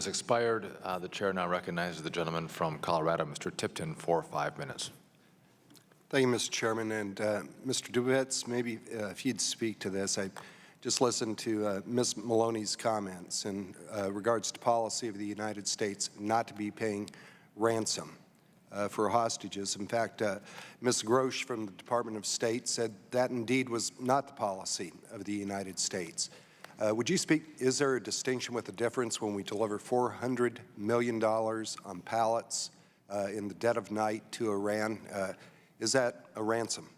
has expired. The chair now recognizes the gentleman from Colorado, Mr. Tipton, for 5 minutes. Thank you, Mr. Chairman. And Mr. Dubitz, maybe if you'd speak to this. I just listened to Ms. Maloney's comments in regards to policy of the United States not to be paying ransom for hostages. In fact, Ms. Grosh from the Department of State said that indeed was not the policy of the United States. Would you speak, is there a distinction with the difference when we deliver $400 million on pallets in the dead of night to Iran? Is that a ransom?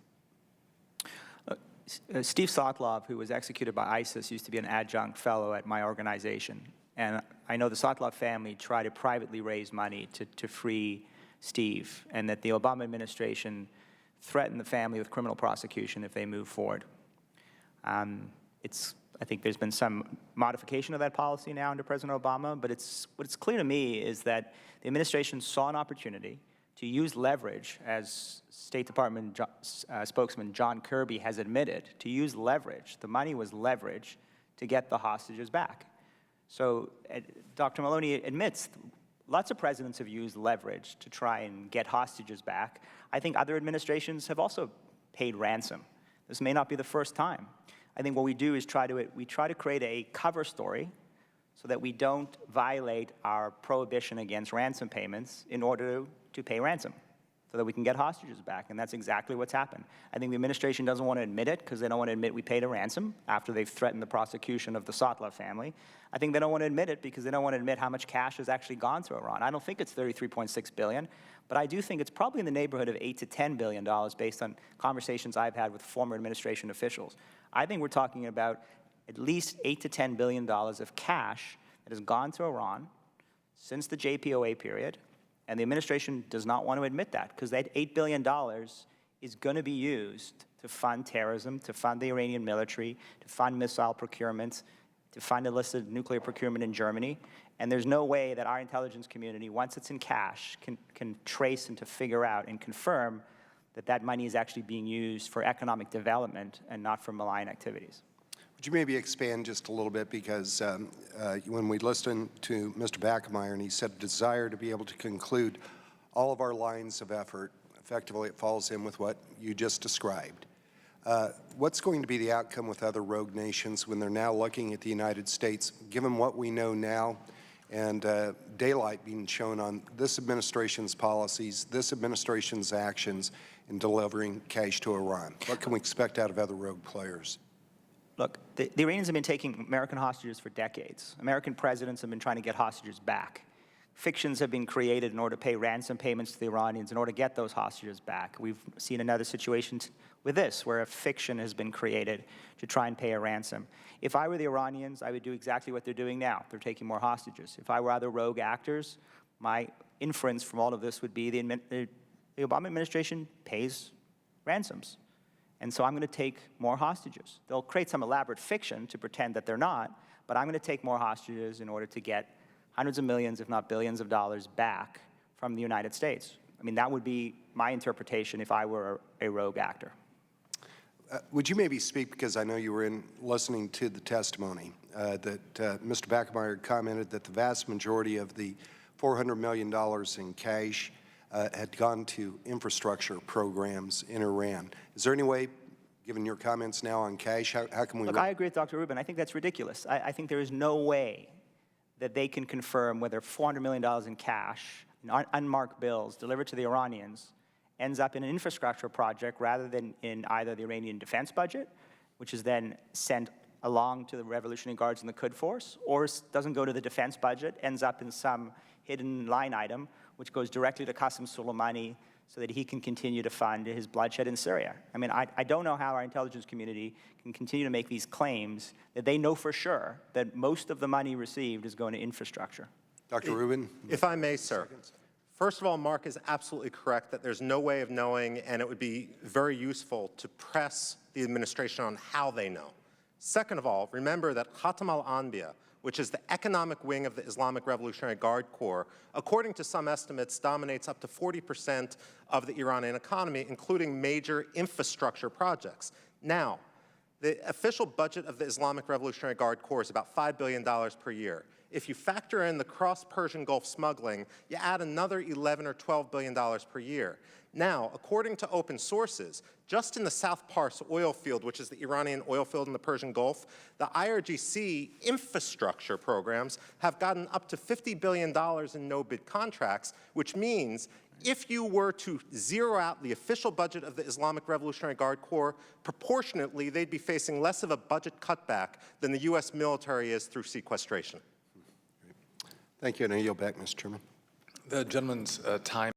Steve Sotlov, who was executed by ISIS, used to be an adjunct fellow at my organization. And I know the Sotlov family tried to privately raise money to free Steve, and that the Obama administration threatened the family with criminal prosecution if they move forward. I think there's been some modification of that policy now under President Obama, but what's clear to me is that the administration saw an opportunity to use leverage, as State Department spokesman John Kirby has admitted, to use leverage. The money was leverage to get the hostages back. So Dr. Maloney admits lots of presidents have used leverage to try and get hostages back. I think other administrations have also paid ransom. This may not be the first time. I think what we do is try to create a cover story so that we don't violate our prohibition against ransom payments in order to pay ransom, so that we can get hostages back, and that's exactly what's happened. I think the administration doesn't want to admit it because they don't want to admit we paid a ransom after they've threatened the prosecution of the Sotlov family. I think they don't want to admit it because they don't want to admit how much cash has actually gone to Iran. I don't think it's $33.6 billion, but I do think it's probably in the neighborhood of $8 to $10 billion based on conversations I've had with former administration officials. I think we're talking about at least $8 to $10 billion of cash that has gone to Iran since the JPOA period, and the administration does not want to admit that because that $8 billion is going to be used to fund terrorism, to fund the Iranian military, to fund missile procurement, to fund illicit nuclear procurement in Germany. And there's no way that our intelligence community, once it's in cash, can trace and to figure out and confirm that that money is actually being used for economic development and not for malign activities. Would you maybe expand just a little bit, because when we listened to Mr. Bachmeier and he said a desire to be able to conclude all of our lines of effort, effectively it falls in with what you just described. What's going to be the outcome with other rogue nations when they're now looking at the United States, given what we know now and daylight being shown on this administration's policies, this administration's actions in delivering cash to Iran? What can we expect out of other rogue players? Look, the Iranians have been taking American hostages for decades. American presidents have been trying to get hostages back. Fictions have been created in order to pay ransom payments to the Iranians in order to get those hostages back. We've seen another situation with this, where a fiction has been created to try and pay a ransom. If I were the Iranians, I would do exactly what they're doing now. They're taking more hostages. If I were other rogue actors, my inference from all of this would be the Obama administration pays ransoms. And so I'm going to take more hostages. They'll create some elaborate fiction to pretend that they're not, but I'm going to take more hostages in order to get hundreds of millions, if not billions of dollars back from the United States. I mean, that would be my interpretation if I were a rogue actor. Would you maybe speak, because I know you were listening to the testimony, that Mr. Bachmeier commented that the vast majority of the $400 million in cash had gone to infrastructure programs in Iran. Is there any way, given your comments now on cash, how can we— Look, I agree with Dr. Rubin. I think that's ridiculous. I think there is no way that they can confirm whether $400 million in cash, in unmarked bills delivered to the Iranians, ends up in an infrastructure project rather than in either the Iranian defense budget, which is then sent along to the Revolutionary Guards and the Quds Force, or doesn't go to the defense budget, ends up in some hidden line item, which goes directly to Qasem Soleimani so that he can continue to fund his bloodshed in Syria. I mean, I don't know how our intelligence community can continue to make these claims that they know for sure that most of the money received is going to infrastructure. Dr. Rubin? If I may, sir. First of all, Mark is absolutely correct that there's no way of knowing, and it would be very useful to press the administration on how they know. Second of all, remember that Khatam al-Anbiya, which is the economic wing of the Islamic Revolutionary Guard Corps, according to some estimates, dominates up to 40% of the Iranian economy, including major infrastructure projects. Now, the official budget of the Islamic Revolutionary Guard Corps is about $5 billion per year. If you factor in the cross-Persian Gulf smuggling, you add another $11 or $12 billion per year. Now, according to open sources, just in the South Pars oil field, which is the Iranian oil field in the Persian Gulf, the IRGC infrastructure programs have gotten up to $50 billion in no-bid contracts, which means if you were to zero out the official budget of the Islamic Revolutionary Guard Corps, proportionately, they'd be facing less of a budget cutback than the U.S. military is through sequestration. Thank you, and I yield back, Mr. Chairman. The gentleman's time